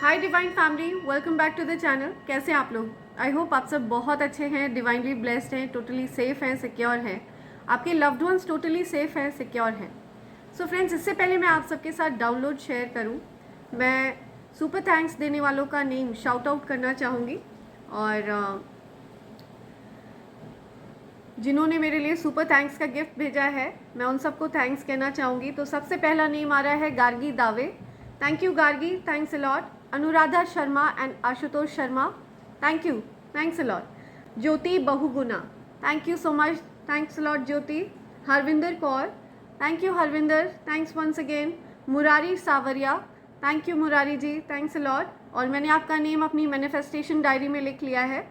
Hi divine family, welcome back to the channel. कैसे हैं आप लोग? आई होप आप सब बहुत अच्छे हैं, डिवाइनली ब्लेस्ड हैं, टोटली सेफ हैं, सिक्योर हैं। आपके लव्ड वंस टोटली सेफ हैं, सिक्योर हैं। सो फ्रेंड्स, इससे पहले मैं आप सबके साथ डाउनलोड शेयर करूं, मैं सुपर थैंक्स देने वालों का नेम शाउट आउट करना चाहूँगी। और जिन्होंने मेरे लिए सुपर थैंक्स का गिफ्ट भेजा है, मैं उन सबको थैंक्स कहना चाहूँगी। तो सबसे पहला नेम आ रहा है Gargi Dave. Thank you Gargi, thanks a lot. Anuradha Sharma and Ashutosh Sharma, thank you, thanks a lot. Jyoti Bahuguna, thank you so much, thanks a lot Jyoti. Harvinder Kaur, thank you Harvinder, thanks once again. Murari Sawariya, thank you Murari ji, thanks a lot. और मैंने आपका नेम अपनी मैनिफेस्टेशन डायरी में लिख लिया है,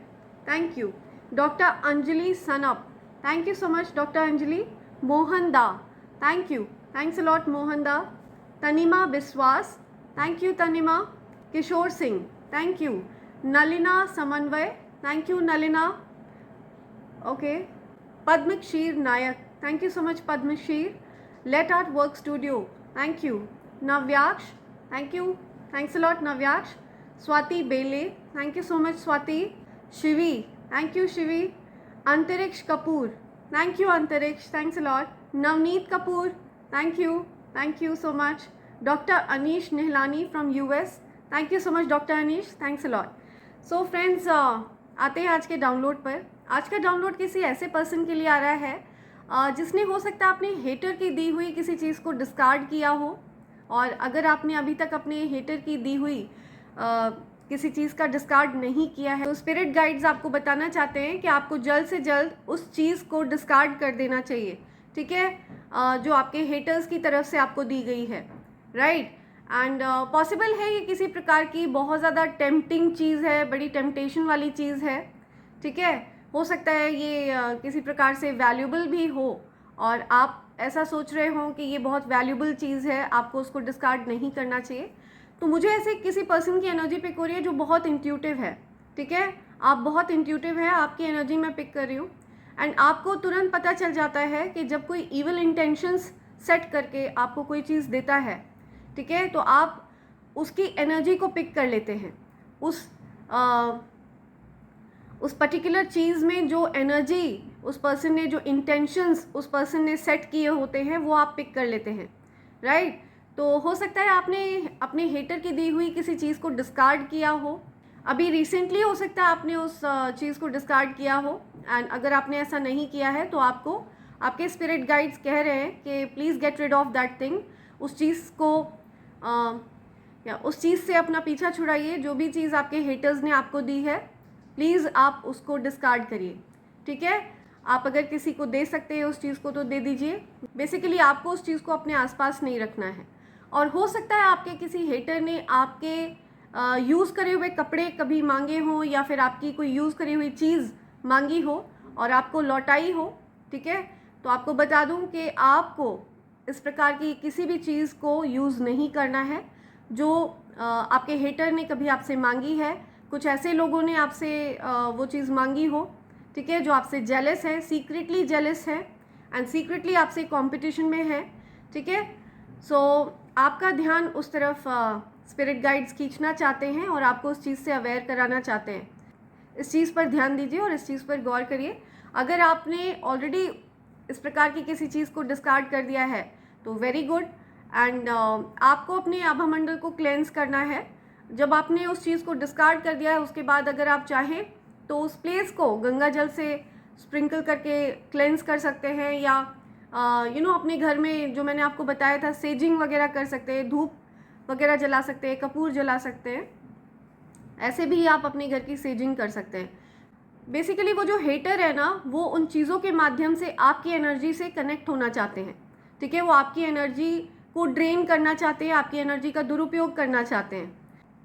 thank you. Doctor Anjali Sanap, thank you so much doctor Anjali. Mohan da, thank you, thanks a lot Mohan da. Tanima Biswas, thank you Tanima. Kishore Singh, thank you. Nalina Samanvay, thank you Nalina. Okay. Padmaksheer Nayak, thank you so much Padmaksheer. Late art work studio, thank you. Navyaksh, thank you, thanks a lot Navyaksh. Swati Bele, thank you so much Swati. Shivi, thank you Shivi. अंतरिक्ष Kapoor, thank you अंतरिक्ष, thanks a lot. Navneet Kapoor, thank you so much. Doctor Anish Nihalani from US, thank you so much doctor Anish, thanks a lot. So friends, आते हैं आज के download पर। आज का download किसी ऐसे पर्सन के लिए आ रहा है जिसने हो सकता है अपने हेटर की दी हुई किसी चीज़ को डिस्कार्ड किया हो। और अगर आपने अभी तक अपने हेटर की दी हुई किसी चीज़ का डिस्कार्ड नहीं किया है, तो स्पिरिट गाइड्स आपको बताना चाहते हैं कि आपको जल्द से जल्द उस चीज़ को डिस्कार्ड कर देना चाहिए, ठीक है, जो आपके हेटर्स की तरफ से आपको दी गई है, राइट। एंड पॉसिबल है ये किसी प्रकार की बहुत ज़्यादा टेम्पटिंग चीज़ है, बड़ी टेम्पटेशन वाली चीज़ है, ठीक है। हो सकता है ये किसी प्रकार से वैल्यूबल भी हो और आप ऐसा सोच रहे हो कि ये बहुत वैल्यूबल चीज़ है, आपको उसको डिस्कार्ड नहीं करना चाहिए। तो मुझे ऐसे किसी पर्सन की एनर्जी पिक हो रही है जो बहुत इंट्यूटिव है, ठीक है। आप बहुत इंट्यूटिव है, आपकी एनर्जी मैं पिक कर रही हूँ। एंड आपको तुरंत पता चल जाता है कि जब कोई इविल इंटेंशंस सेट करके आपको कोई चीज़ देता है, ठीक है, तो आप उसकी एनर्जी को पिक कर लेते हैं। उस पर्टिकुलर चीज़ में जो एनर्जी उस पर्सन ने, जो इंटेंशंस उस पर्सन ने सेट किए होते हैं, वो आप पिक कर लेते हैं, राइट। तो हो सकता है आपने अपने हेटर की दी हुई किसी चीज़ को डिस्कार्ड किया हो, अभी रिसेंटली हो सकता है आपने उस चीज़ को डिस्कार्ड किया हो। एंड अगर आपने ऐसा नहीं किया है तो आपको आपके स्पिरिट गाइड्स कह रहे हैं कि please get rid of that thing. उस चीज़ को या उस चीज़ से अपना पीछा छुड़ाइए। जो भी चीज़ आपके हेटर्स ने आपको दी है, प्लीज़ आप उसको डिस्कार्ड करिए, ठीक है। आप अगर किसी को दे सकते हैं उस चीज़ को तो दे दीजिए। बेसिकली आपको उस चीज़ को अपने आसपास नहीं रखना है। और हो सकता है आपके किसी हेटर ने आपके यूज़ करे हुए कपड़े कभी मांगे हों, या फिर आपकी कोई यूज़ करी हुई चीज़ मांगी हो और आपको लौटाई हो, ठीक है। तो आपको बता दूं कि आपको इस प्रकार की किसी भी चीज़ को यूज़ नहीं करना है जो आपके हेटर ने कभी आपसे मांगी है। कुछ ऐसे लोगों ने आपसे वो चीज़ मांगी हो, ठीक है, जो आपसे जेलस है, सीक्रेटली जेलस है एंड सीक्रेटली आपसे कंपटीशन में है, ठीक है। सो आपका ध्यान उस तरफ स्पिरिट गाइड्स खींचना चाहते हैं और आपको उस चीज़ से अवेयर कराना चाहते हैं। इस चीज़ पर ध्यान दीजिए और इस चीज़ पर गौर करिए। अगर आपने ऑलरेडी इस प्रकार की किसी चीज़ को डिस्कार्ड कर दिया है तो वेरी गुड। एंड आपको अपने आभामंडल को क्लेंस करना है। जब आपने उस चीज़ को डिस्कार्ड कर दिया है, उसके बाद अगर आप चाहें तो उस प्लेस को गंगा जल से स्प्रिंकल करके क्लेंस कर सकते हैं, या अपने घर में जो मैंने आपको बताया था सेजिंग वगैरह कर सकते हैं, धूप वगैरह जला सकते हैं, कपूर जला सकते हैं। ऐसे भी आप अपने घर की सेजिंग कर सकते हैं। बेसिकली वो जो हेटर है ना, वो उन चीज़ों के माध्यम से आपकी एनर्जी से कनेक्ट होना चाहते हैं, ठीक है। वो आपकी एनर्जी को ड्रेन करना चाहते हैं, आपकी एनर्जी का दुरुपयोग करना चाहते हैं,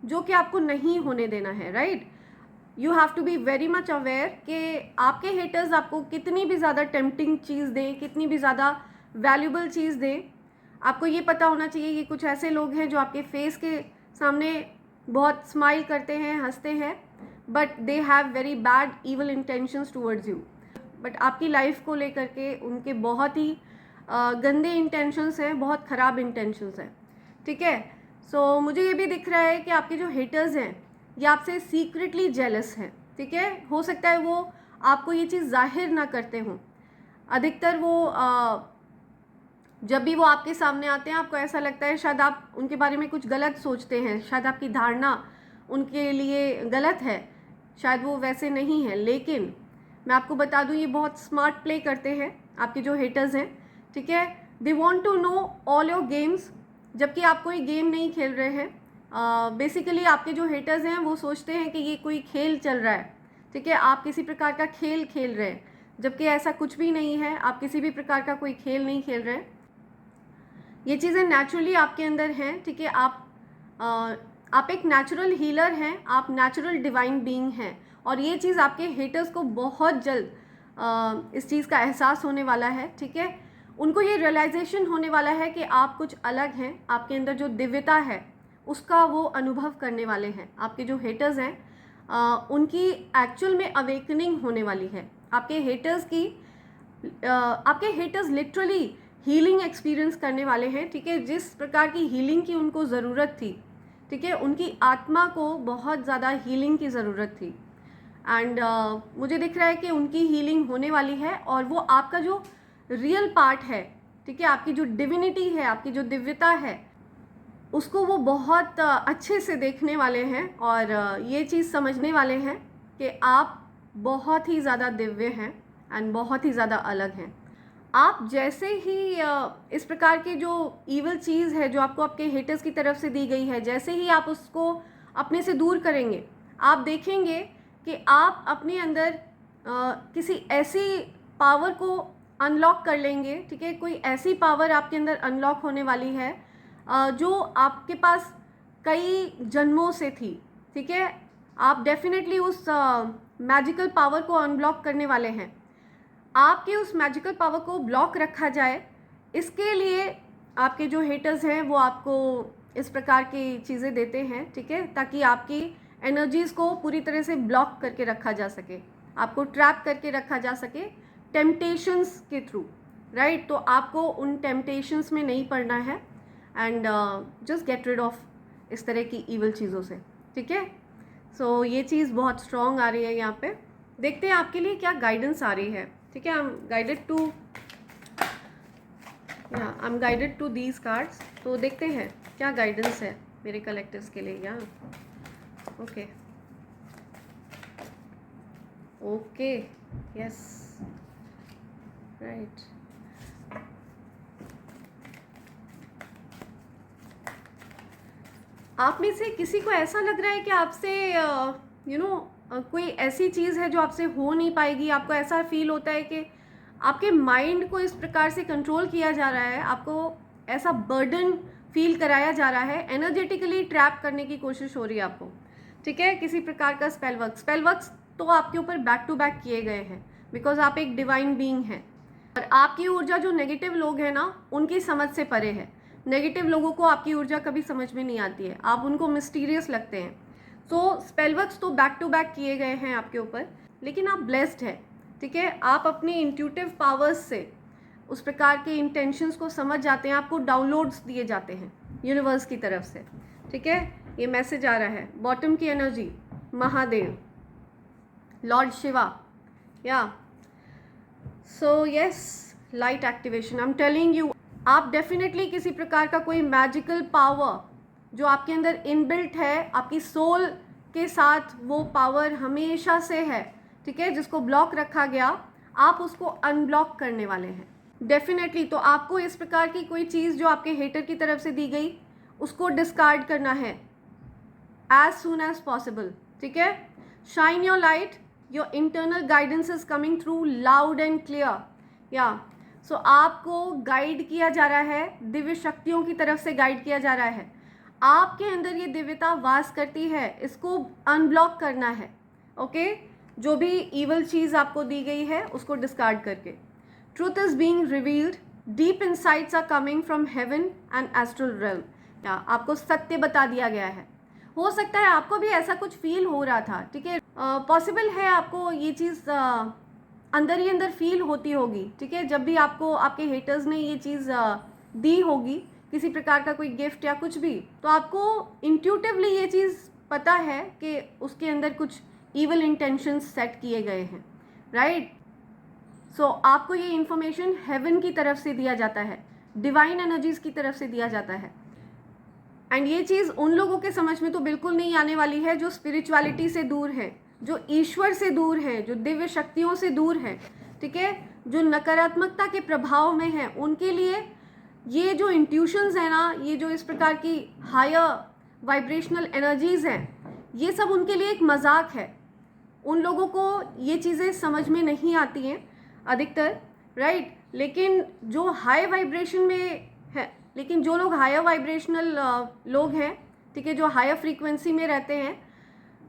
जो कि आपको नहीं होने देना है, right. You have to be very much aware कि आपके हेटर्स आपको कितनी भी ज़्यादा टेम्पटिंग चीज़ दें, कितनी भी ज़्यादा वैल्यूबल चीज़ दें, आपको ये पता होना चाहिए कि कुछ ऐसे लोग हैं जो आपके फेस के सामने बहुत स्माइल करते हैं, हंसते हैं, but they have very bad evil intentions towards you. But आपकी लाइफ को लेकर के उनके बहुत ही गंदे इंटेंशंस हैं, बहुत ख़राब इंटेंशंस हैं, ठीक है। मुझे ये भी दिख रहा है कि आपके जो हेटर्स हैं ये आपसे सीक्रेटली जेलस हैं, ठीक है। हो सकता है वो आपको ये चीज़ जाहिर ना करते हों। अधिकतर वो जब भी वो आपके सामने आते हैं आपको ऐसा लगता है शायद आप उनके बारे में कुछ गलत सोचते हैं, शायद आपकी धारणा उनके लिए गलत है, शायद वो वैसे नहीं है। लेकिन मैं आपको बता दूं ये बहुत स्मार्ट प्ले करते हैं आपके जो हेटर्स हैं, ठीक है। They want to know all your games, जबकि आप कोई गेम नहीं खेल रहे हैं। बेसिकली आपके जो हेटर्स हैं वो सोचते हैं कि ये कोई खेल चल रहा है, ठीक है, आप किसी प्रकार का खेल खेल रहे हैं, जबकि ऐसा कुछ भी नहीं है। आप किसी भी प्रकार का कोई खेल नहीं खेल रहे हैं। ये चीज़ें नेचुरली आपके अंदर हैं, ठीक है। आप एक नेचुरल हीलर हैं, आप नेचुरल डिवाइन बीइंग हैं, और ये चीज़ आपके हेटर्स को बहुत जल्द इस चीज़ का एहसास होने वाला है, ठीक है। उनको ये रियलाइजेशन होने वाला है कि आप कुछ अलग हैं, आपके अंदर जो दिव्यता है उसका वो अनुभव करने वाले हैं। आपके जो हेटर्स हैं उनकी एक्चुअल में अवेकनिंग होने वाली है। आपके हेटर्स लिटरली हीलिंग एक्सपीरियंस करने वाले हैं, ठीक है। जिस प्रकार की हीलिंग की उनको ज़रूरत थी, ठीक है, उनकी आत्मा को बहुत ज़्यादा हीलिंग की ज़रूरत थी। एंड मुझे दिख रहा है कि उनकी हीलिंग होने वाली है, और वो आपका जो रियल पार्ट है, ठीक है, आपकी जो डिविनिटी है, आपकी जो दिव्यता है, उसको वो बहुत अच्छे से देखने वाले हैं, और ये चीज़ समझने वाले हैं कि आप बहुत ही ज़्यादा दिव्य हैं एंड बहुत ही ज़्यादा अलग हैं। आप जैसे ही इस प्रकार की जो ईवल चीज़ है जो आपको आपके हेटर्स की तरफ से दी गई है, जैसे ही आप उसको अपने से दूर करेंगे, आप देखेंगे कि आप अपने अंदर किसी ऐसी पावर को अनलॉक कर लेंगे, ठीक है। कोई ऐसी पावर आपके अंदर अनलॉक होने वाली है जो आपके पास कई जन्मों से थी, ठीक है। आप डेफिनेटली उस मैजिकल पावर को अनब्लॉक करने वाले हैं। आपके उस मैजिकल पावर को ब्लॉक रखा जाए, इसके लिए आपके जो हेटर्स हैं वो आपको इस प्रकार की चीज़ें देते हैं, ठीक है, ताकि आपकी एनर्जीज़ को पूरी तरह से ब्लॉक करके रखा जा सके, आपको ट्रैप करके रखा जा सके टेम्पटेशंस के थ्रू, राइट। तो आपको उन टेम्पटेशंस में नहीं पड़ना है, and just get rid of इस तरह की ईवल चीज़ों से, ठीक है। ये चीज़ बहुत स्ट्रॉन्ग आ रही है यहाँ पे। देखते हैं आपके लिए क्या गाइडेंस आ रही है, ठीक है। I am guided to these cards. तो देखते हैं क्या गाइडेंस है मेरे कलेक्टिव्स के लिए। या ओके ओके यस राइट। आप में से किसी को ऐसा लग रहा है कि आपसे कोई ऐसी चीज़ है जो आपसे हो नहीं पाएगी। आपको ऐसा फील होता है कि आपके माइंड को इस प्रकार से कंट्रोल किया जा रहा है, आपको ऐसा बर्डन फील कराया जा रहा है, एनर्जेटिकली ट्रैप करने की कोशिश हो रही है आपको, ठीक है। किसी प्रकार का स्पेल वर्क्स तो आपके ऊपर बैक टू बैक किए गए हैं, बिकॉज आप एक डिवाइन बीइंग हैं, और आपकी ऊर्जा जो नेगेटिव लोग हैं ना उनकी समझ से परे है। नेगेटिव लोगों को आपकी ऊर्जा कभी समझ में नहीं आती है, आप उनको मिस्टीरियस लगते हैं। स्पेल वर्क्स तो बैक टू बैक किए गए हैं आपके ऊपर, लेकिन आप ब्लेस्ड है, ठीक है। आप अपनी इंट्यूटिव पावर्स से उस प्रकार के इंटेंशंस को समझ जाते हैं, आपको डाउनलोड्स दिए जाते हैं यूनिवर्स की तरफ से, ठीक है। ये मैसेज आ रहा है, बॉटम की एनर्जी, महादेव, लॉर्ड शिवा, या yes, light activation. I am telling you, आप डेफिनेटली किसी प्रकार का कोई मैजिकल पावर जो आपके अंदर इनबिल्ट है, आपकी सोल के साथ वो पावर हमेशा से है, ठीक है, जिसको ब्लॉक रखा गया, आप उसको अनब्लॉक करने वाले हैं डेफिनेटली। तो आपको इस प्रकार की कोई चीज़ जो आपके हेटर की तरफ से दी गई उसको डिस्कार्ड करना है एज सून एज पॉसिबल, ठीक है। Shine your light, your internal guidance is coming through loud and clear. या आपको गाइड किया जा रहा है, दिव्य शक्तियों की तरफ से गाइड किया जा रहा है। आपके अंदर ये दिव्यता वास करती है, इसको अनब्लॉक करना है, ओके। जो भी ईवल चीज़ आपको दी गई है उसको डिस्कार्ड करके। Truth is being revealed, deep insights are coming from heaven and astral realm. या आपको सत्य बता दिया गया है। हो सकता है आपको भी ऐसा कुछ फील हो रहा था, ठीक है, पॉसिबल है आपको ये चीज़ अंदर ही अंदर फील होती होगी, ठीक है, जब भी आपको आपके हेटर्स ने ये चीज़ दी होगी किसी प्रकार का कोई गिफ्ट या कुछ भी, तो आपको इंट्यूटिवली ये चीज़ पता है कि उसके अंदर कुछ ईवल इंटेंशंस सेट किए गए हैं, राइट। सो आपको ये इन्फॉर्मेशन हेवन की तरफ से दिया जाता है, डिवाइन एनर्जीज की तरफ से दिया जाता है। एंड ये चीज़ उन लोगों के समझ में तो बिल्कुल नहीं आने वाली है जो स्पिरिचुअलिटी से दूर है, जो ईश्वर से दूर है, जो दिव्य शक्तियों से दूर है, ठीक है, जो नकारात्मकता के प्रभाव में है। उनके लिए ये जो इंट्यूशंस है ना, ये जो इस प्रकार की हायर वाइब्रेशनल एनर्जीज हैं, ये सब उनके लिए एक मजाक है। उन लोगों को ये चीज़ें समझ में नहीं आती हैं अधिकतर, राइट। लेकिन जो हाई वाइब्रेशन में है, लेकिन जो लोग हायर वाइब्रेशनल लोग हैं, ठीक है, जो हायर फ्रीक्वेंसी में रहते हैं,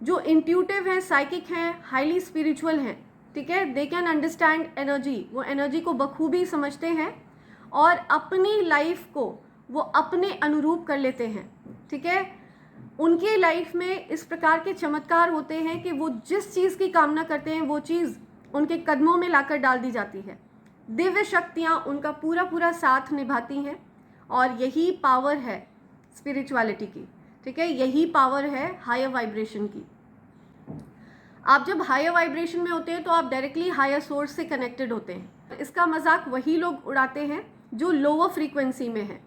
जो इंट्यूटिव हैं, साइकिक हैं, हाईली स्पिरिचुअल हैं, ठीक है, दे कैन अंडरस्टैंड एनर्जी, वो एनर्जी को बखूबी समझते हैं और अपनी लाइफ को वो अपने अनुरूप कर लेते हैं, ठीक है। उनकी लाइफ में इस प्रकार के चमत्कार होते हैं कि वो जिस चीज़ की कामना करते हैं वो चीज़ उनके कदमों में लाकर डाल दी जाती है। दिव्य शक्तियाँ उनका पूरा पूरा साथ निभाती हैं और यही पावर है स्पिरिचुअलिटी की, ठीक है, यही पावर है हायर वाइब्रेशन की। आप जब हायर वाइब्रेशन में होते हैं तो आप डायरेक्टली हायर सोर्स से कनेक्टेड होते हैं। इसका मजाक वही लोग उड़ाते हैं जो लोअर फ्रीक्वेंसी में है,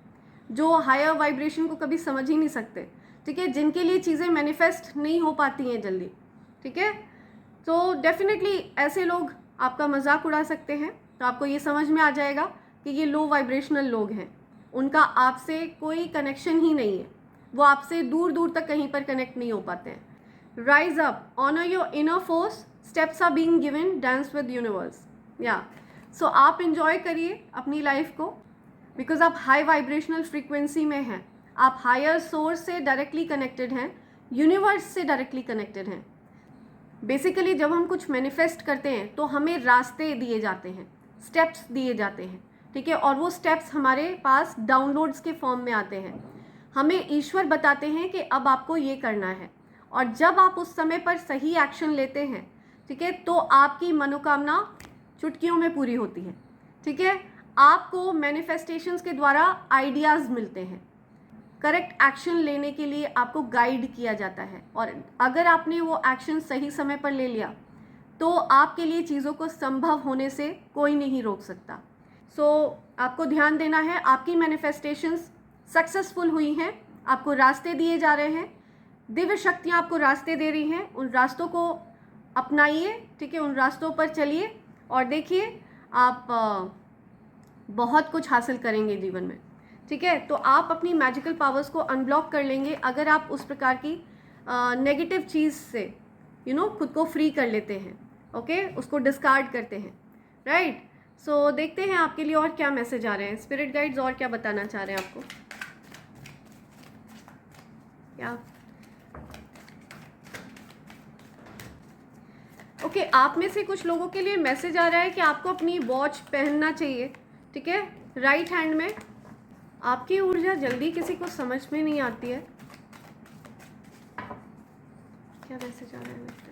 जो हायर वाइब्रेशन को कभी समझ ही नहीं सकते, ठीक है, जिनके लिए चीज़ें मैनिफेस्ट नहीं हो पाती हैं जल्दी, ठीक है। तो डेफिनेटली ऐसे लोग आपका मजाक उड़ा सकते हैं। तो आपको ये समझ में आ जाएगा कि ये लो वाइब्रेशनल लोग हैं, उनका आपसे कोई कनेक्शन ही नहीं है, वो आपसे दूर दूर तक कहीं पर कनेक्ट नहीं हो पाते हैं। Rise up, honour your inner force, steps are being given, dance with universe. Yeah so आप इंजॉय करिए अपनी लाइफ को, बिकॉज आप हाई वाइब्रेशनल फ्रीक्वेंसी में हैं, आप हायर सोर्स से डायरेक्टली कनेक्टेड हैं, यूनिवर्स से डायरेक्टली कनेक्टेड हैं। बेसिकली जब हम कुछ मैनिफेस्ट करते हैं तो हमें रास्ते दिए जाते हैं, स्टेप्स दिए जाते हैं, ठीक है, और वो स्टेप्स हमारे पास डाउनलोड्स के फॉर्म में आते हैं। हमें ईश्वर बताते हैं कि अब आपको ये करना है, और जब आप उस समय पर सही एक्शन लेते हैं, ठीक है, तो आपकी मनोकामना चुटकियों में पूरी होती है, ठीक है। आपको मैनिफेस्टेशंस के द्वारा आइडियाज़ मिलते हैं, करेक्ट एक्शन लेने के लिए आपको गाइड किया जाता है, और अगर आपने वो एक्शन सही समय पर ले लिया तो आपके लिए चीज़ों को संभव होने से कोई नहीं रोक सकता। सो आपको ध्यान देना है, आपकी मैनिफेस्टेशंस सक्सेसफुल हुई हैं, आपको रास्ते दिए जा रहे हैं, दिव्य शक्तियाँ आपको रास्ते दे रही हैं, उन रास्तों को अपनाइए, ठीक है, उन रास्तों पर चलिए और देखिए आप बहुत कुछ हासिल करेंगे जीवन में, ठीक है। तो आप अपनी मैजिकल पावर्स को अनब्लॉक कर लेंगे अगर आप उस प्रकार की नेगेटिव चीज़ से खुद को फ्री कर लेते हैं, ओके, उसको डिस्कार्ड करते हैं, राइट। सो देखते हैं आपके लिए और क्या मैसेज आ रहे हैं, स्पिरिट गाइड्स और क्या बताना चाह रहे हैं आपको, क्या ओके आप में से कुछ लोगों के लिए मैसेज आ रहा है कि आपको अपनी वॉच पहनना चाहिए, ठीक है, राइट हैंड में। आपकी ऊर्जा जल्दी किसी को समझ में नहीं आती है। क्या मैसेज आ रहा है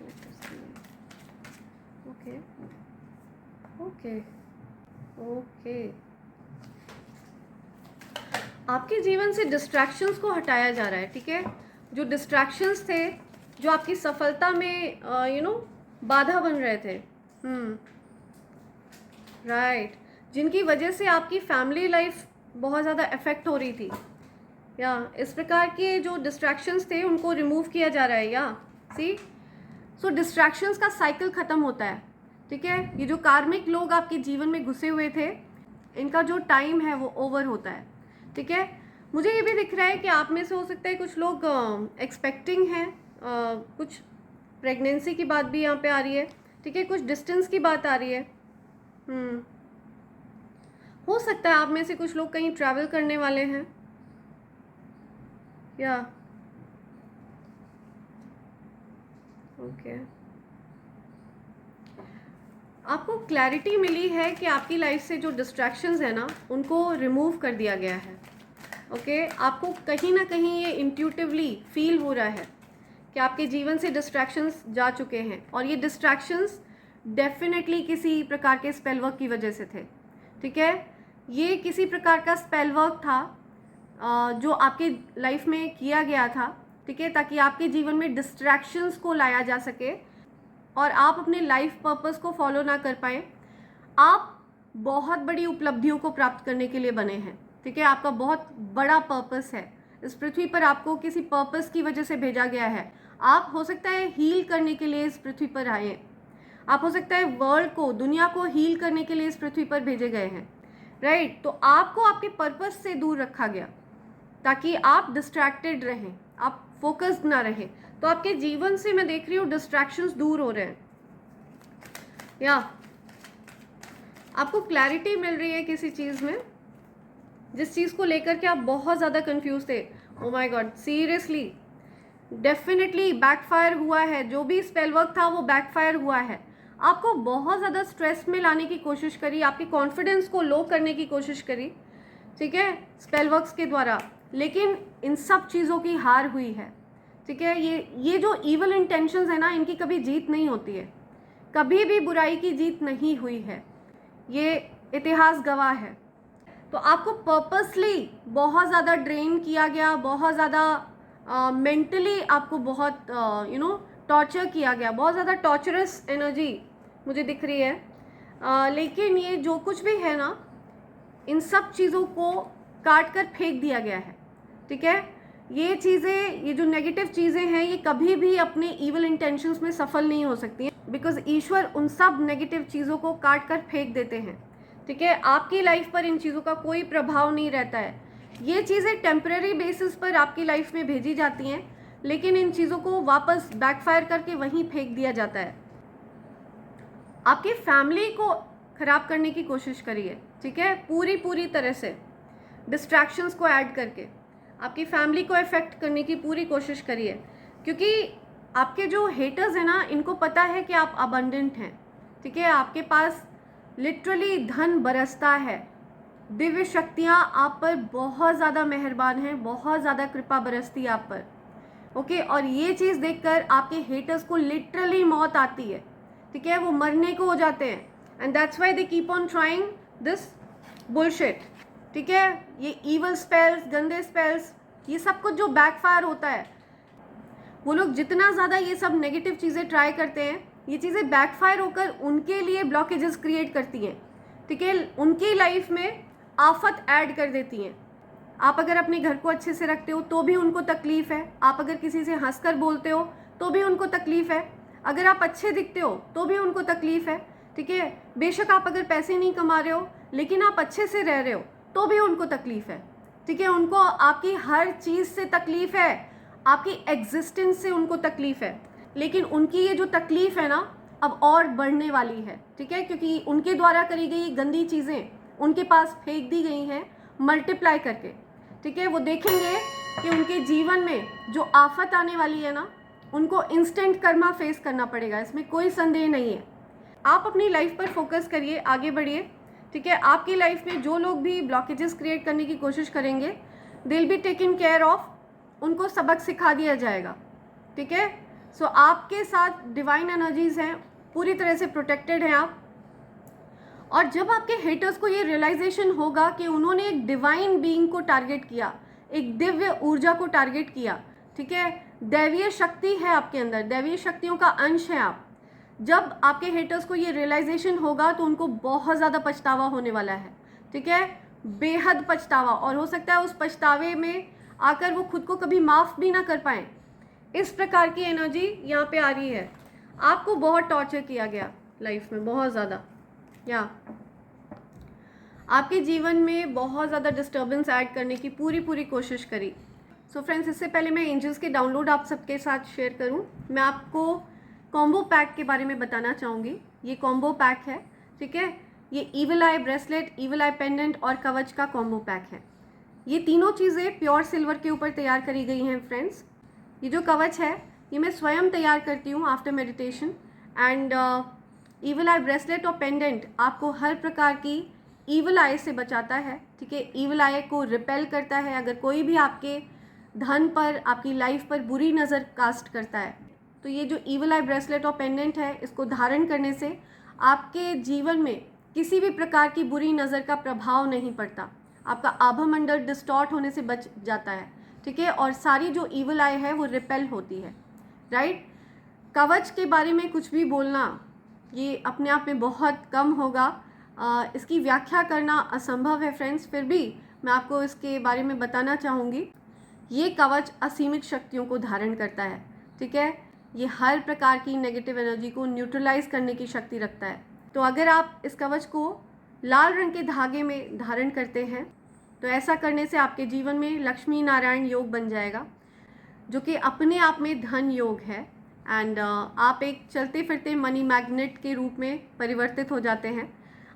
ओके ओके ओके आपके जीवन से डिस्ट्रैक्शंस को हटाया जा रहा है, ठीक है। जो डिस्ट्रैक्शंस थे, जो आपकी सफलता में बाधा बन रहे थे, राइट, जिनकी वजह से आपकी फैमिली लाइफ बहुत ज़्यादा इफ़ेक्ट हो रही थी, या इस प्रकार के जो डिस्ट्रैक्शंस थे उनको रिमूव किया जा रहा है, या सी। सो डिस्ट्रैक्शंस का साइकिल ख़त्म होता है, ठीक है। ये जो कार्मिक लोग आपके जीवन में घुसे हुए थे, इनका जो टाइम है वो ओवर होता है, ठीक है। मुझे ये भी दिख रहा है कि आप में से हो सकता है कुछ लोग एक्सपेक्टिंग हैं, कुछ प्रेगनेंसी की बात भी यहाँ पे आ रही है, ठीक है, कुछ डिस्टेंस की बात आ रही है। हो सकता है आप में से कुछ लोग कहीं ट्रैवल करने वाले हैं, या ओके आपको क्लैरिटी मिली है कि आपकी लाइफ से जो डिस्ट्रैक्शंस है ना उनको रिमूव कर दिया गया है, ओके। आपको कहीं ना कहीं ये इंट्यूटिवली फील हो रहा है कि आपके जीवन से डिस्ट्रैक्शंस जा चुके हैं, और ये डिस्ट्रैक्शंस डेफिनेटली किसी प्रकार के स्पेल वर्क की वजह से थे, ठीक है। ये किसी प्रकार का स्पेल वर्क था जो आपके लाइफ में किया गया था, ठीक है, ताकि आपके जीवन में डिस्ट्रैक्शंस को लाया जा सके और आप अपने लाइफ पर्पस को फॉलो ना कर पाए। आप बहुत बड़ी उपलब्धियों को प्राप्त करने के लिए बने हैं, ठीक है, आपका बहुत बड़ा पर्पस है। इस पृथ्वी पर आपको किसी पर्पस की वजह से भेजा गया है। आप हो सकता है हील करने के लिए इस पृथ्वी पर आए हैं। आप हो सकता है वर्ल्ड को, दुनिया को हील करने के लिए इस पृथ्वी पर भेजे गए हैं, राइट। तो आपको आपके पर्पस से दूर रखा गया ताकि आप डिस्ट्रैक्टेड रहें, आप फोकस्ड ना रहें। तो आपके जीवन से मैं देख रही हूँ डिस्ट्रैक्शंस दूर हो रहे हैं, या आपको क्लैरिटी मिल रही है किसी चीज़ में, जिस चीज़ को लेकर के आप बहुत ज़्यादा कंफ्यूज थे। Oh my God, seriously definitely backfire हुआ है। जो भी स्पेल वर्क था वो बैकफायर हुआ है। आपको बहुत ज़्यादा स्ट्रेस में लाने की कोशिश करी, आपके कॉन्फिडेंस को लो करने की कोशिश करी, ठीक है, स्पेल वर्क्स के द्वारा, लेकिन इन सब चीज़ों की हार हुई है, ठीक है। ये जो इवल इंटेंशंस है ना, इनकी कभी जीत नहीं होती है, कभी भी बुराई की जीत नहीं हुई है, ये इतिहास गवाह है। तो आपको पर्पसली बहुत ज़्यादा ड्रेन किया गया, बहुत ज़्यादा मेंटली आपको बहुत टॉर्चर किया गया, बहुत ज़्यादा टॉर्चरस एनर्जी मुझे दिख रही है। लेकिन ये जो कुछ भी है ना, इन सब चीज़ों को काट कर फेंक दिया गया है, ठीक है। ये चीज़ें, ये जो नेगेटिव चीज़ें हैं, ये कभी भी अपने इवल इंटेंशंस में सफल नहीं हो सकती हैं, बिकॉज ईश्वर उन सब नेगेटिव चीज़ों को काट कर फेंक देते हैं, ठीक है। आपकी लाइफ पर इन चीज़ों का कोई प्रभाव नहीं रहता है। ये चीज़ें टेम्पररी बेसिस पर आपकी लाइफ में भेजी जाती हैं, लेकिन इन चीज़ों को वापस बैकफायर करके वहीं फेंक दिया जाता है। आपकी फैमिली को ख़राब करने की कोशिश करिए, ठीक है, पूरी तरह से डिस्ट्रैक्शंस को ऐड करके आपकी फैमिली को इफेक्ट करने की पूरी कोशिश करिए, क्योंकि आपके जो हेटर्स हैं ना, इनको पता है कि आप अबंडेंट हैं, ठीक है। आपके पास लिटरली धन बरसता है, दिव्य शक्तियाँ आप पर बहुत ज़्यादा मेहरबान हैं, बहुत ज़्यादा कृपा बरसती है आप पर, ओके। और ये चीज़ देखकर आपके हेटर्स को लिटरली मौत आती है, ठीक है, वो मरने को हो जाते हैं, and that's why they keep on trying this bullshit, ठीक है। ये ईवल स्पेल्स, गंदे स्पेल्स, ये सब कुछ जो बैकफायर होता है, वो लोग जितना ज़्यादा ये सब नेगेटिव चीज़ें ट्राई करते हैं, ये चीज़ें बैकफायर होकर उनके लिए ब्लॉकेजेस क्रिएट करती हैं, ठीक है, उनकी लाइफ में आफत ऐड कर देती हैं। आप अगर अपने घर को अच्छे से रखते हो तो भी उनको तकलीफ़ है, आप अगर किसी से हंसकर बोलते हो तो भी उनको तकलीफ़ है, अगर आप अच्छे दिखते हो तो भी उनको तकलीफ़ है, ठीक है। बेशक आप अगर पैसे नहीं कमा रहे हो लेकिन आप अच्छे से रह रहे हो तो भी उनको तकलीफ़ है, ठीक है। उनको आपकी हर चीज़ से तकलीफ़ है, आपकी एग्जिस्टेंस से उनको तकलीफ़ है, लेकिन उनकी ये जो तकलीफ़ है ना, अब और बढ़ने वाली है, ठीक है, क्योंकि उनके द्वारा करी गई गंदी चीज़ें उनके पास फेंक दी गई हैं मल्टीप्लाई करके, ठीक है। वो देखेंगे कि उनके जीवन में जो आफत आने वाली है ना, उनको इंस्टेंट कर्मा फेस करना पड़ेगा, इसमें कोई संदेह नहीं है। आप अपनी लाइफ पर फोकस करिए, आगे बढ़िए, ठीक है। आपकी लाइफ में जो लोग भी ब्लॉकेजेस क्रिएट करने की कोशिश करेंगे, they will be taken care of, उनको सबक सिखा दिया जाएगा, ठीक है। सो आपके साथ डिवाइन एनर्जीज हैं, पूरी तरह से प्रोटेक्टेड हैं आप। और जब आपके हेटर्स को ये रियलाइजेशन होगा कि उन्होंने एक डिवाइन बीइंग को टारगेट किया, एक दिव्य ऊर्जा को टारगेट किया, ठीक है, दैवीय शक्ति है आपके अंदर, दैवीय शक्तियों का अंश है आप, जब आपके हेटर्स को ये रियलाइजेशन होगा तो उनको बहुत ज़्यादा पछतावा होने वाला है, ठीक है, बेहद पछतावा। और हो सकता है उस पछतावे में आकर वो खुद को कभी माफ़ भी ना कर पाएँ। इस प्रकार की एनर्जी यहाँ पे आ रही है। आपको बहुत टॉर्चर किया गया लाइफ में, बहुत ज़्यादा, या आपके जीवन में बहुत ज़्यादा डिस्टर्बेंस ऐड करने की पूरी कोशिश करी। सो फ्रेंड्स, इससे पहले मैं एंजल्स के डाउनलोड आप सबके साथ शेयर करूं, मैं आपको कॉम्बो पैक के बारे में बताना चाहूँगी। ये कॉम्बो पैक है, ठीक है, ये ईविल आई ब्रेसलेट, ईविल आई पेंडेंट और कवच का कॉम्बो पैक है। ये तीनों चीज़ें प्योर सिल्वर के ऊपर तैयार करी गई हैं फ्रेंड्स। ये जो कवच है ये मैं स्वयं तैयार करती हूँ after meditation, and evil I bracelet और पेंडेंट आपको हर प्रकार की ईविल आई से बचाता है, ठीक है, ईविल आई को रिपेल करता है। अगर कोई भी आपके धन पर, आपकी लाइफ पर बुरी नज़र कास्ट करता है, तो ये जो ईविल आई ब्रेसलेट और पेंडेंट है, इसको धारण करने से आपके जीवन में किसी भी प्रकार की बुरी नज़र का प्रभाव नहीं पड़ता। आपका आभा मंडल डिस्टॉर्ट होने से बच जाता है, ठीक है, और सारी जो ईवल आई है वो रिपेल होती है, राइट। कवच के बारे में कुछ भी बोलना ये अपने आप में बहुत कम होगा, इसकी व्याख्या करना असंभव है फ्रेंड्स, फिर भी मैं आपको इसके बारे में बताना चाहूँगी। ये कवच असीमित शक्तियों को धारण करता है, ठीक है, ये हर प्रकार की नेगेटिव एनर्जी को न्यूट्रलाइज करने की शक्ति रखता है। तो अगर आप इस कवच को लाल रंग के धागे में धारण करते हैं तो ऐसा करने से आपके जीवन में लक्ष्मी नारायण योग बन जाएगा, जो कि अपने आप में धन योग है। एंड आप एक चलते फिरते मनी मैग्नेट के रूप में परिवर्तित हो जाते हैं।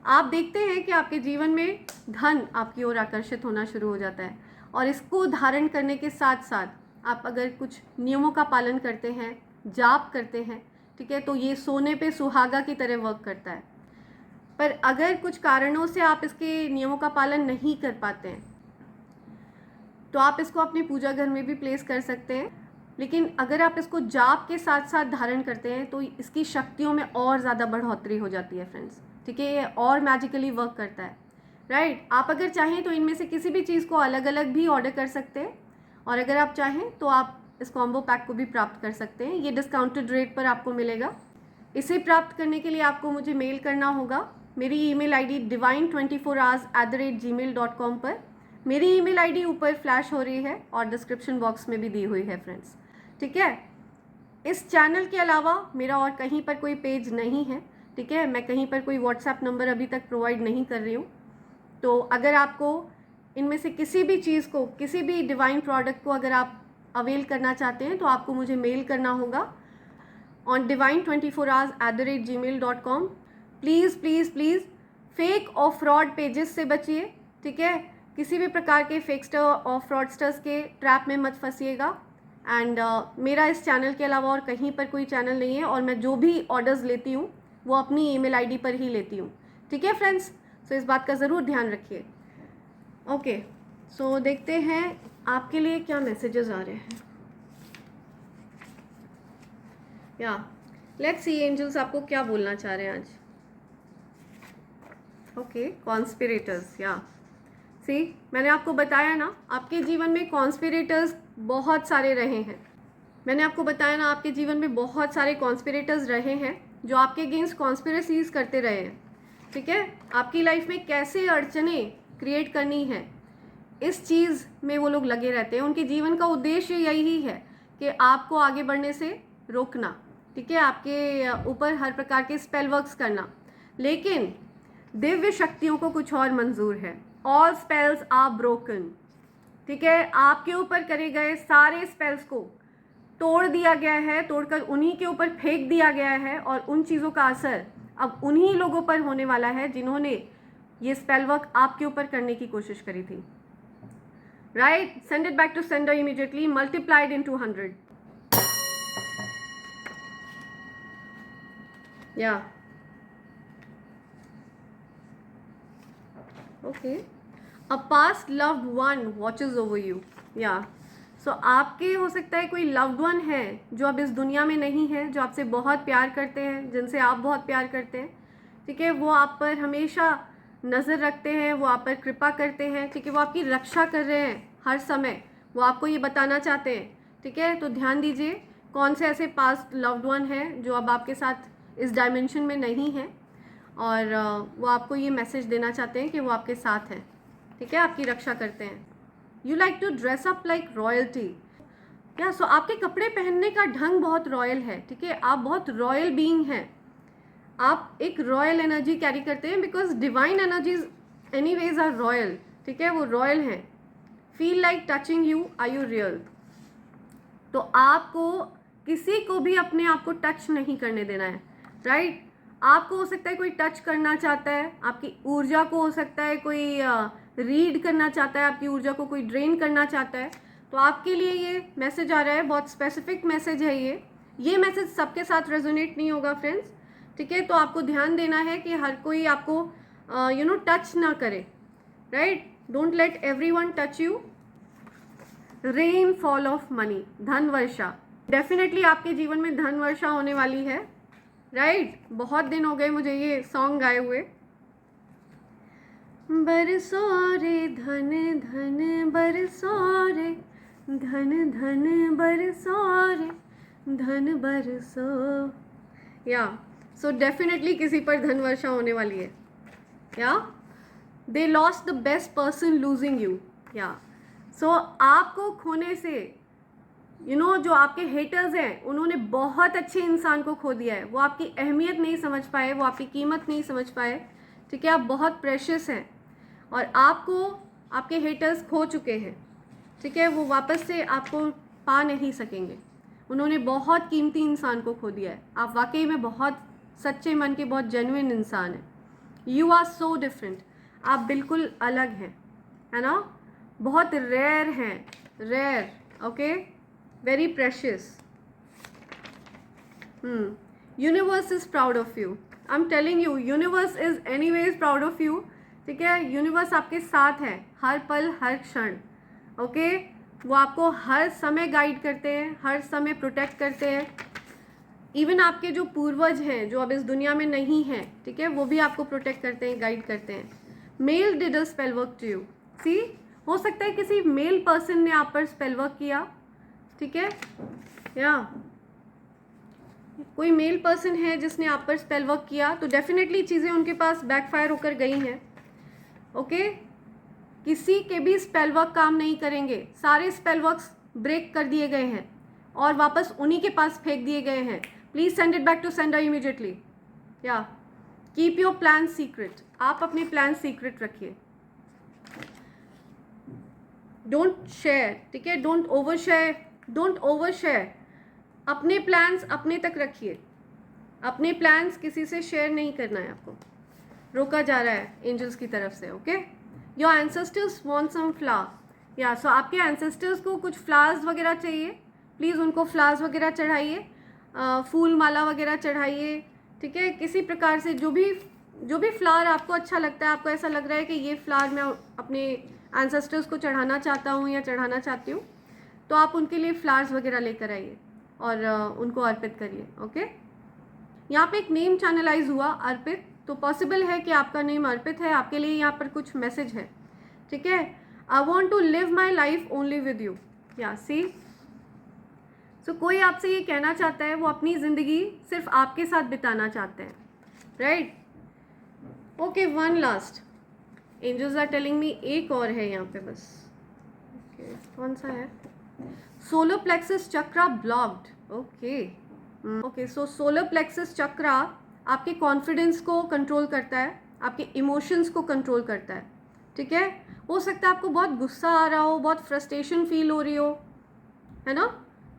आप देखते हैं कि आपके जीवन में धन आपकी ओर आकर्षित होना शुरू हो जाता है, और इसको धारण करने के साथ साथ आप अगर कुछ नियमों का पालन करते हैं, जाप करते हैं, ठीक है, तो ये सोने पे सुहागा की तरह वर्क करता है। पर अगर कुछ कारणों से आप इसके नियमों का पालन नहीं कर पाते हैं तो आप इसको अपने पूजा घर में भी प्लेस कर सकते हैं, लेकिन अगर आप इसको जाप के साथ साथ धारण करते हैं तो इसकी शक्तियों में और ज़्यादा बढ़ोतरी हो जाती है फ्रेंड्स, ठीक है, ये और मैजिकली वर्क करता है, राइट। आप अगर चाहें तो इनमें से किसी भी चीज़ को अलग अलग भी ऑर्डर कर सकते हैं, और अगर आप चाहें तो आप इस कॉम्बो पैक को भी प्राप्त कर सकते हैं। ये डिस्काउंटेड रेट पर आपको मिलेगा। इसे प्राप्त करने के लिए आपको मुझे मेल करना होगा मेरी ईमेल आईडी divine24hours@gmail.com पर। मेरी ईमेल आईडी ऊपर फ्लैश हो रही है और डिस्क्रिप्शन बॉक्स में भी दी हुई है फ्रेंड्स, ठीक है। इस चैनल के अलावा मेरा और कहीं पर कोई पेज नहीं है, ठीक है, मैं कहीं पर कोई व्हाट्सएप नंबर अभी तक प्रोवाइड नहीं कर रही हूँ। तो अगर आपको इनमें से किसी भी चीज़ को, किसी भी डिवाइन प्रोडक्ट को अगर आप अवेल करना चाहते हैं तो आपको मुझे मेल करना होगा on divine24hours@gmail.com। Please please please fake और फ्रॉड पेजेस से बचिए, ठीक है, किसी भी प्रकार के फेकस्टर और फ्रॉडस्टर्स के ट्रैप में मत फंसिएगा। एंड मेरा इस चैनल के अलावा और कहीं पर कोई चैनल नहीं है, और मैं जो भी ऑर्डर्स लेती हूँ वो अपनी ईमेल आईडी पर ही लेती हूँ, ठीक है फ्रेंड्स। सो इस बात का ज़रूर ध्यान रखिए। ओके, सो देखते हैं आपके लिए क्या मैसेजेस आ रहे हैं। या लेट्स सी एंजल्स आपको क्या बोलना चाह रहे हैं आज। ओके, कॉन्स्पिरेटर्स, या सी मैंने आपको बताया ना, आपके जीवन में कॉन्स्पिरेटर्स बहुत सारे रहे हैं। मैंने आपको बताया ना, आपके जीवन में बहुत सारे कॉन्स्पिरेटर्स रहे हैं जो आपके अगेंस्ट कॉन्स्पिरेसीज करते रहे हैं, ठीक है। आपकी लाइफ में कैसे अड़चने क्रिएट करनी है इस चीज़ में वो लोग लगे रहते हैं। उनके जीवन का उद्देश्य यही है कि आपको आगे बढ़ने से रोकना, ठीक है, आपके ऊपर हर प्रकार के स्पेल वर्क्स करना। लेकिन दिव्य शक्तियों को कुछ और मंजूर है। ऑल स्पेल्स आर ब्रोकन, ठीक है, आपके ऊपर करे गए सारे स्पेल्स को तोड़ दिया गया है, तोड़कर उन्हीं के ऊपर फेंक दिया गया है, और उन चीज़ों का असर अब उन्हीं लोगों पर होने वाला है जिन्होंने ये स्पेल वर्क आपके ऊपर करने की कोशिश करी थी, right. Send it back to sender immediately, multiplied in 200। Yeah okay, a past loved one watches over you. Yeah so आपके हो सकता है कोई लव्ड वन है जो अब इस दुनिया में नहीं है, जो आपसे बहुत प्यार करते हैं, जिनसे आप बहुत प्यार करते हैं, ठीक है, वो आप पर हमेशा नज़र रखते हैं, वो आप पर कृपा करते हैं, ठीक है, वो आपकी रक्षा कर रहे हैं हर समय, वो आपको ये बताना चाहते हैं, ठीक है। तो ध्यान दीजिए कौन से ऐसे पास्ट लव्ड वन हैं जो अब आपके साथ इस डायमेंशन में नहीं है, और वो आपको ये मैसेज देना चाहते हैं कि वो आपके साथ हैं, ठीक है, आपकी रक्षा करते हैं। You like to dress up like royalty. Yeah so आपके कपड़े पहनने का ढंग बहुत रॉयल है, ठीक है, आप बहुत रॉयल बीइंग हैं, आप एक रॉयल एनर्जी कैरी करते हैं, because divine energies anyways are royal, ठीक है, वो रॉयल हैं। Feel like touching you, are you real. तो आपको किसी को भी अपने आप को टच नहीं करने देना है, राइट। आपको हो सकता है कोई टच करना चाहता है, आपकी ऊर्जा को हो सकता है कोई रीड करना चाहता है, आपकी ऊर्जा को कोई ड्रेन करना चाहता है, तो आपके लिए ये मैसेज आ रहा है, बहुत स्पेसिफिक मैसेज है ये मैसेज सबके साथ रेजोनेट नहीं होगा फ्रेंड्स, ठीक है। तो आपको ध्यान देना है कि हर कोई आपको टच ना करे, right. Don't let everyone touch you. Rain fall of money, धन वर्षा, डेफिनेटली आपके जीवन में धन वर्षा होने वाली है, राइट। बहुत दिन हो गए मुझे ये सॉन्ग गाए हुए। बरसो रे धन धन बरसो रे, धन धन बरसो रे, धन बरसो। या सो डेफिनेटली किसी पर धन वर्षा होने वाली है। या they lost the best person losing you. Yeah सो आपको खोने से जो आपके हेटर्स हैं उन्होंने बहुत अच्छे इंसान को खो दिया है। वो आपकी अहमियत नहीं समझ पाए, वो आपकी कीमत नहीं समझ पाए। ठीक है, आप बहुत प्रेशियस हैं और आपको आपके हेटर्स खो चुके हैं। ठीक है, वो वापस से आपको पा नहीं सकेंगे। उन्होंने बहुत कीमती इंसान को खो दिया है। आप वाकई में बहुत सच्चे मन के, बहुत जेन्युइन इंसान हैं। You are so different. आप बिल्कुल अलग हैं, है ना, बहुत रेयर हैं, rare. Okay, very precious. Universe is proud of you. I am telling you, universe is anyways proud of you. ठीक है, यूनिवर्स आपके साथ है हर पल हर क्षण। ओके, वो आपको हर समय गाइड करते हैं, हर समय प्रोटेक्ट करते हैं। इवन आपके जो पूर्वज हैं जो अब इस दुनिया में नहीं हैं, ठीक है, वो भी आपको प्रोटेक्ट करते हैं, गाइड करते हैं। Male did a spell work to you. See, हो सकता है किसी मेल पर्सन ने आप पर स्पेल वर्क किया। ठीक है, या कोई मेल पर्सन है जिसने आप पर स्पेल वर्क किया, तो डेफिनेटली चीज़ें उनके पास बैकफायर होकर गई हैं। ओके, किसी के भी स्पेल वर्क काम नहीं करेंगे। सारे स्पेल वर्क्स ब्रेक कर दिए गए हैं और वापस उन्हीं के पास फेंक दिए गए हैं। Please send it back to sender immediately. Yeah keep your plan secret. आप अपने प्लान सीक्रेट रखिए, डोंट शेयर। ठीक है, don't over share, don't over share. अपने प्लान्स अपने तक रखिए। अपने प्लान्स किसी से शेयर नहीं करना है आपको, रोका जा रहा है एंजल्स की तरफ से। Okay, your ancestors want some flower. Yeah so आपके एंसेस्टर्स को कुछ फ्लावर्स वगैरह चाहिए, प्लीज़ उनको फ्लावर्स वगैरह चढ़ाइए, फूल माला वगैरह चढ़ाइए। ठीक है, किसी प्रकार से जो भी फ्लावर आपको अच्छा लगता है, आपको ऐसा लग रहा है कि ये फ्लावर मैं अपने एंसेस्टर्स को चढ़ाना चाहता हूँ या चढ़ाना चाहती हूँ, तो आप उनके लिए फ्लावर्स वगैरह लेकर आइए और उनको अर्पित करिए। ओके, यहाँ पे एक नेम चैनलाइज हुआ, अर्पित, तो पॉसिबल है कि आपका नेम अर्पित है। आपके लिए यहाँ पर कुछ मैसेज है। ठीक है, I want to live my life only with you. Yeah see, सो कोई आपसे ये कहना चाहता है वो अपनी ज़िंदगी सिर्फ आपके साथ बिताना चाहते हैं, right. Okay, one last, angels are telling me एक और है यहाँ पे बस। ओके, कौन सा है? सोलर प्लेक्सस चक्रा ब्लॉक्ड। ओके, सो सोलर प्लेक्सस चक्रा आपके कॉन्फिडेंस को कंट्रोल करता है, आपके इमोशंस को कंट्रोल करता है। ठीक है, हो सकता है आपको बहुत गुस्सा आ रहा हो, बहुत फ्रस्ट्रेशन फील हो रही हो, है ना,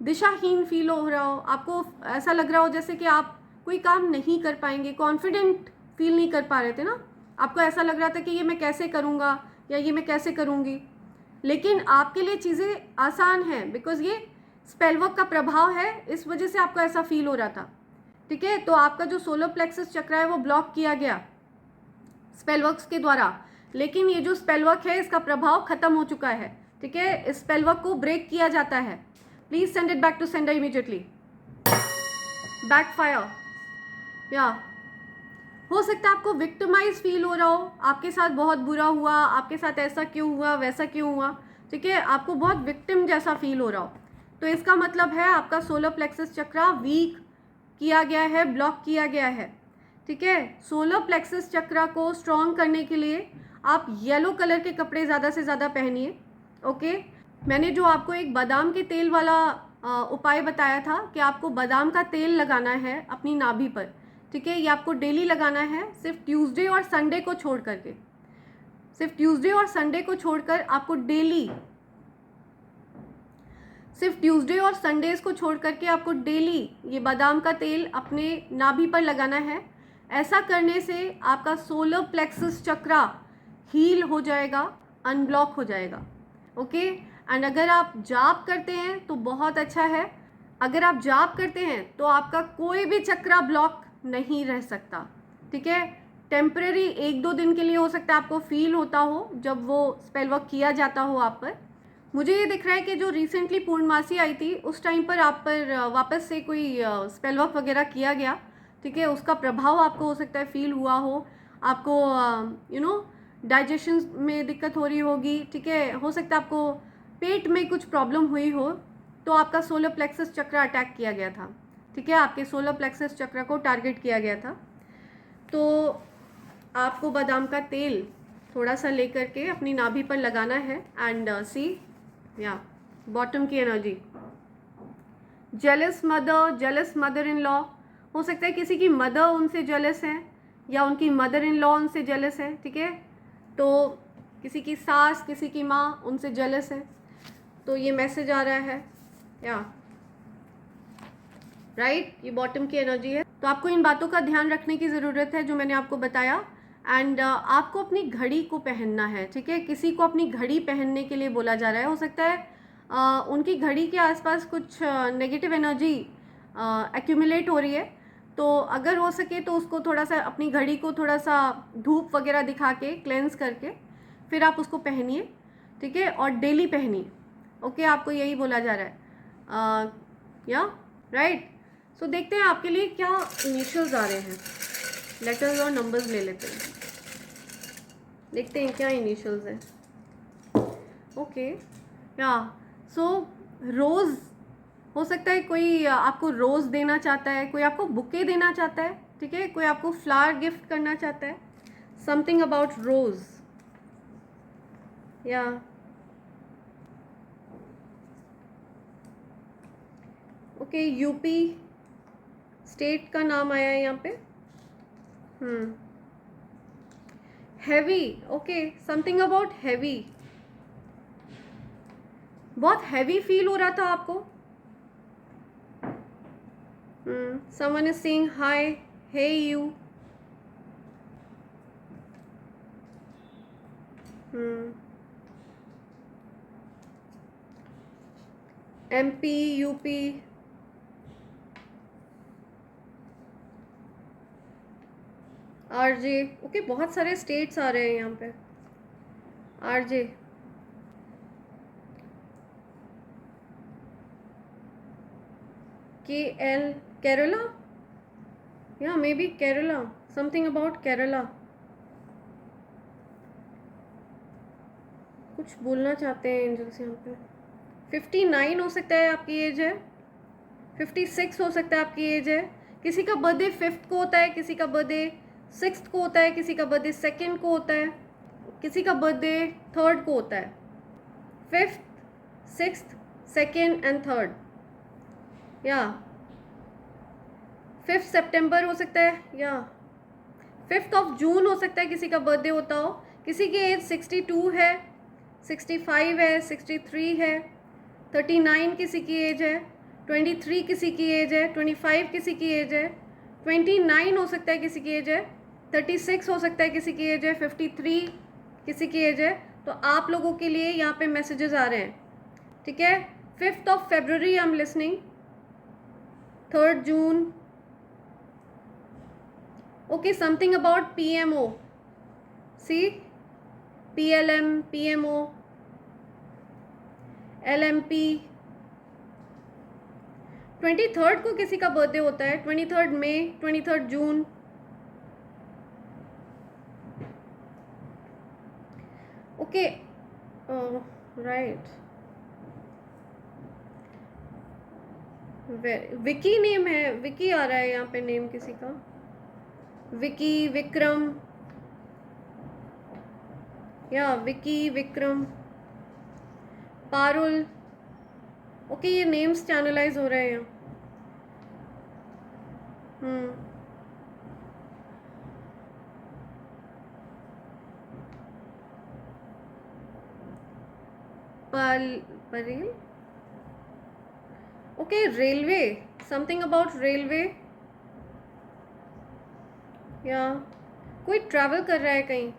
दिशाहीन फील हो रहा हो, आपको ऐसा लग रहा हो जैसे कि आप कोई काम नहीं कर पाएंगे, कॉन्फिडेंट फील नहीं कर पा रहे थे ना, आपको ऐसा लग रहा था कि ये मैं कैसे करूँगा या ये मैं कैसे करूँगी। लेकिन आपके लिए चीज़ें आसान हैं, बिकॉज ये स्पेल वर्क का प्रभाव है, इस वजह से आपको ऐसा फील हो रहा था। ठीक है, तो आपका जो सोलर प्लेक्सस चक्र है वो ब्लॉक किया गया स्पेल वर्क्स के द्वारा, लेकिन ये जो स्पेल वर्क है इसका प्रभाव खत्म हो चुका है। ठीक है, इस स्पेल वर्क को ब्रेक किया जाता है। Please send it back to sender immediately. Backfire. या हो सकता है आपको विक्टिमाइज फील हो रहा हो, आपके साथ बहुत बुरा हुआ, आपके साथ ऐसा क्यों हुआ, वैसा क्यों हुआ। ठीक है, आपको बहुत विक्टिम जैसा फील हो रहा हो, तो इसका मतलब है आपका सोलर प्लेक्सस चक्रा वीक किया गया है, ब्लॉक किया गया है। ठीक है, सोलर प्लेक्सस चक्रा को स्ट्रॉन्ग करने के लिए आप येलो कलर के कपड़े ज़्यादा से ज़्यादा पहनिए। ओके, मैंने जो आपको एक बादाम के तेल वाला उपाय बताया था कि आपको बादाम का तेल लगाना है अपनी नाभि पर। ठीक है, ये आपको डेली लगाना है, सिर्फ ट्यूसडे और संडे को छोड़ करके। सिर्फ ट्यूसडे और संडे को छोड़कर आपको डेली, सिर्फ ट्यूसडे और संडेज को छोड़ करके आपको डेली ये बादाम का तेल अपने नाभि पर लगाना है। ऐसा करने से आपका सोलर प्लेक्सस चक्रा हील हो जाएगा, अनब्लॉक हो जाएगा। ओके, एंड अगर आप जाप करते हैं तो बहुत अच्छा है। अगर आप जाप करते हैं तो आपका कोई भी चक्रा ब्लॉक नहीं रह सकता। ठीक है, टेम्पररी 1-2 दिन के लिए हो सकता है आपको फील होता हो जब वो स्पेल वर्क किया जाता हो आप पर। मुझे ये दिख रहा है कि जो रिसेंटली पूर्णमासी आई थी उस टाइम पर आप पर वापस से कोई स्पेल वर्क वगैरह किया गया। ठीक है, उसका प्रभाव आपको हो सकता है फील हुआ हो, आपको डाइजेशन में दिक्कत हो रही होगी, ठीक है। हो सकता है आपको पेट में कुछ प्रॉब्लम हुई हो, तो आपका सोलर प्लेक्सस चक्र अटैक किया गया था, ठीक है, आपके सोलर प्लेक्सस चक्र को टारगेट किया गया था। तो आपको बादाम का तेल थोड़ा सा लेकर के अपनी नाभि पर लगाना है एंड सी या बॉटम की energy. Jealous mother in law, हो सकता है किसी की मदर उनसे जेलस है या उनकी मदर इन लॉ उनसे जेलस है, ठीक है। तो किसी की सास, किसी की माँ उनसे जेलस है, तो ये मैसेज आ रहा है या राइट, ये बॉटम की एनर्जी है। तो आपको इन बातों का ध्यान रखने की ज़रूरत है जो मैंने आपको बताया। एंड आपको अपनी घड़ी को पहनना है, ठीक है। किसी को अपनी घड़ी पहनने के लिए बोला जा रहा है, हो सकता है उनकी घड़ी के आसपास कुछ नेगेटिव एनर्जी एक्यूमुलेट हो रही है, तो अगर हो सके तो उसको थोड़ा सा, अपनी घड़ी को थोड़ा सा धूप वगैरह दिखा के क्लेंस करके फिर आप उसको पहनिए, ठीक है, और डेली पहनिए। ओके, आपको यही बोला जा रहा है या राइट। सो देखते हैं आपके लिए क्या इनिशियल्स आ रहे हैं। लेटर्स और नंबर्स ले लेते हैं, देखते हैं क्या इनिशियल्स हैं। ओके या सो रोज़, हो सकता है कोई आपको रोज़ देना चाहता है, कोई आपको बुके देना चाहता है, ठीक है, कोई आपको फ्लावर गिफ्ट करना चाहता है। समथिंग अबाउट रोज़ या ओके, यूपी स्टेट का नाम आया है यहाँ पे। Heavy, okay, something about heavy, बहुत हैवी फील हो रहा था आपको। Someone is saying hi, hey you. MP, UP, RJ, okay, बहुत सारे स्टेट्स आ रहे हैं यहाँ पे। आरजे, के एल, केरला, या may be Kerala, something about Kerala, कुछ बोलना चाहते हैं एंजल्स यहाँ पे। 59 हो सकता है आपकी एज है, 56 हो सकता है आपकी एज है। किसी का बर्थडे 5th को होता है, किसी का बर्थडे 6th को होता है, किसी का बर्थडे 2nd को होता है, किसी का बर्थडे 3rd को होता है। 5th, 6th, 2nd and 3rd या 5 सितंबर हो सकता है, या 5th ऑफ जून हो सकता है किसी का बर्थडे होता हो। किसी की एज 62 है, 65 है, 63 है, 39 किसी की एज है, 23 किसी की एज है, 25 किसी की एज है, 29 हो सकता है किसी की एज है, 36 हो सकता है किसी की एज है, 53 किसी की एज है। तो आप लोगों के लिए यहाँ पे मैसेजेस आ रहे हैं, ठीक है। 5th of February I am listening, 3rd June, okay, something about PMO, see PLM, PMO, LMP। 23rd को किसी का बर्थडे होता है, 23rd मई, 23rd जून। ओके राइट, विकी नेम है, विकी आ रहा है यहाँ पे नेम किसी का, विकी, विक्रम, या विकी, विक्रम, पारुल। ओके, ये नेम्स चैनलाइज हो रहे हैं यहाँ। Parel, okay, railway, something about railway, या कोई ट्रैवल कर रहा है कहीं,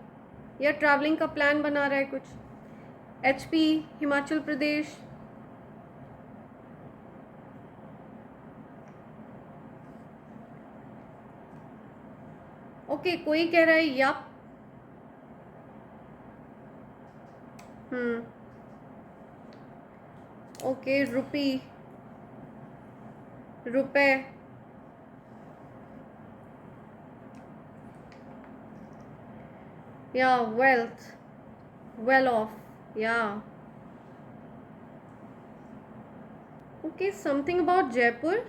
या ट्रैवलिंग का प्लान बना रहा है कुछ। HP, हिमाचल प्रदेश, ओके, कोई कह रहा है यप। ओके, रुपी, रुपए, या वेल्थ, वेल ऑफ, या okay, something about Jaipur,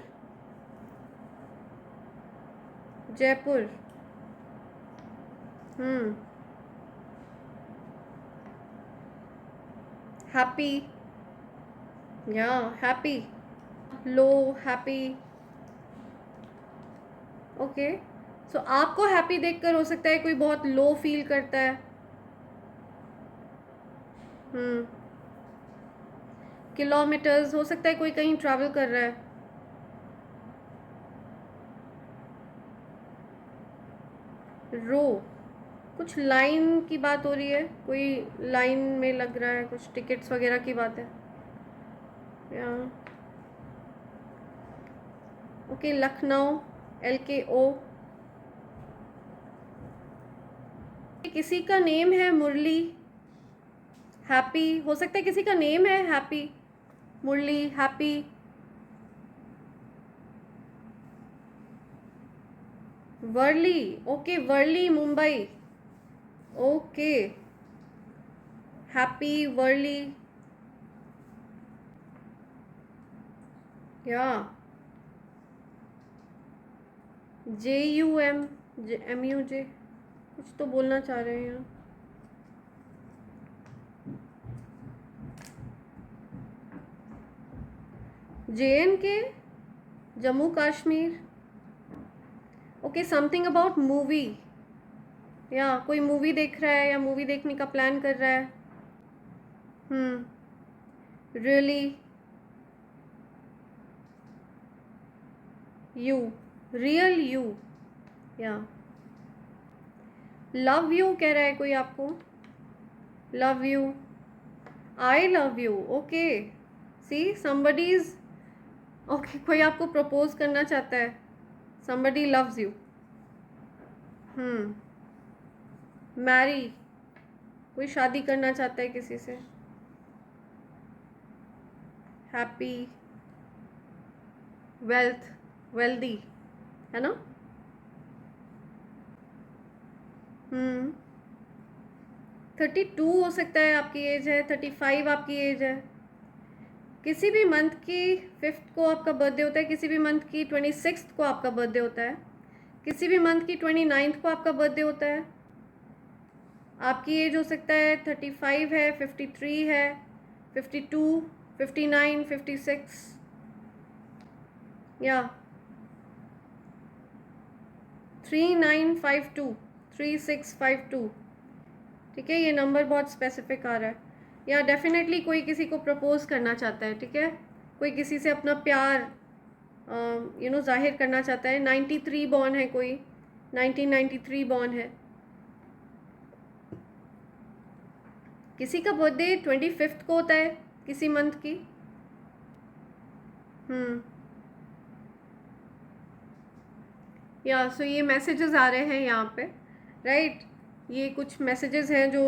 Jaipur, happy, या हैप्पी, लो, हैप्पी, ओके। सो आपको हैप्पी देखकर हो सकता है कोई बहुत लो फील करता है। किलोमीटर्स, हो सकता है कोई कहीं ट्रैवल कर रहा है। रो, कुछ लाइन की बात हो रही है, कोई लाइन में लग रहा है, कुछ टिकट्स वगैरह की बात है। या ओके, लखनऊ, LKO, किसी का नेम है मुरली, हैप्पी, हो सकता है किसी का नेम है happy, Murali, happy, Worli, okay, Worli Mumbai, okay, happy Worli, या JUM, MUJ, कुछ तो बोलना चाह रहे हैं यहाँ। JNK, Jammu Kashmir, okay, something about movie, या कोई मूवी देख रहा है या मूवी देखने का प्लान कर रहा है। Really, you, real you, yeah love you कह रहा है कोई आपको, love you, I love you, okay, see somebody's, okay, कोई आपको प्रपोज करना चाहता है, somebody loves you, मैरी, कोई शादी करना चाहता है किसी से, हैप्पी, वेल्थ, वेल्दी, है ना। 32 हो सकता है आपकी एज है, 35 आपकी एज है, किसी भी मंथ की 5th को आपका बर्थडे होता है, किसी भी मंथ की 26th को आपका बर्थडे होता है, किसी भी मंथ की 29th को आपका बर्थडे होता है। आपकी एज हो सकता है 35 है, 53 है, 52, 59, 56, या 3952, 3652, ठीक है, ये नंबर बहुत स्पेसिफिक आ रहा है। या डेफिनेटली कोई किसी को प्रपोज करना चाहता है, ठीक है, कोई किसी से अपना प्यार जाहिर करना चाहता है। 93 बॉर्न है कोई, 1993 बॉर्न है, किसी का बर्थडे 25th को होता है किसी मंथ की। या सो ये मैसेजेस आ रहे हैं यहाँ पे, राइट, ये कुछ मैसेजेस हैं जो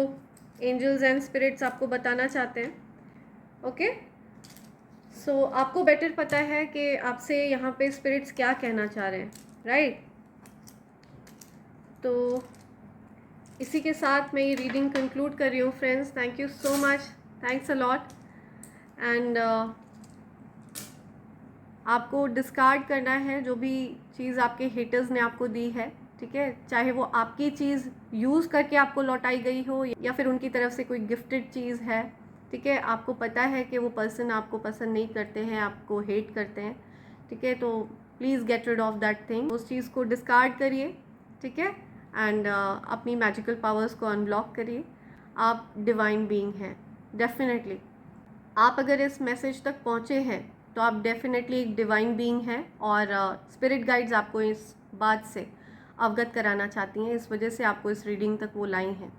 एंजल्स एंड स्पिरिट्स आपको बताना चाहते हैं। ओके, सो आपको बेटर पता है कि आपसे यहाँ पे स्पिरिट्स क्या कहना चाह रहे हैं, राइट। तो इसी के साथ मैं ये रीडिंग कंक्लूड कर रही हूँ friends. Thank you so much, thanks a lot. And आपको डिस्कार्ड करना है जो भी चीज़ आपके हेटर्स ने आपको दी है, ठीक है, चाहे वो आपकी चीज़ यूज़ करके आपको लौटाई गई हो या फिर उनकी तरफ से कोई गिफ्टेड चीज़ है, ठीक है, आपको पता है कि वो पर्सन आपको पसंद नहीं करते हैं, आपको हेट करते हैं, ठीक है, तो please get rid of that thing, उस चीज़ को डिस्कार्ड करिए, ठीक है, एंड अपनी मैजिकल पावर्स को अनब्लॉक करिए। आप डिवाइन बीइंग हैं, डेफिनेटली। आप अगर इस मैसेज तक पहुँचे हैं तो आप डेफिनेटली एक डिवाइन बीइंग हैं, और स्पिरिट गाइड्स आपको इस बात से अवगत कराना चाहती हैं, इस वजह से आपको इस रीडिंग तक वो लाई हैं,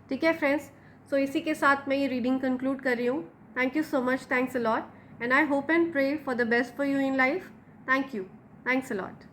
ठीक है फ्रेंड्स। सो इसी के साथ मैं ये रीडिंग कंक्लूड कर रही हूँ। Thank you so much, thanks a lot, and I hope and pray for the best for you in life. Thank you, thanks a lot.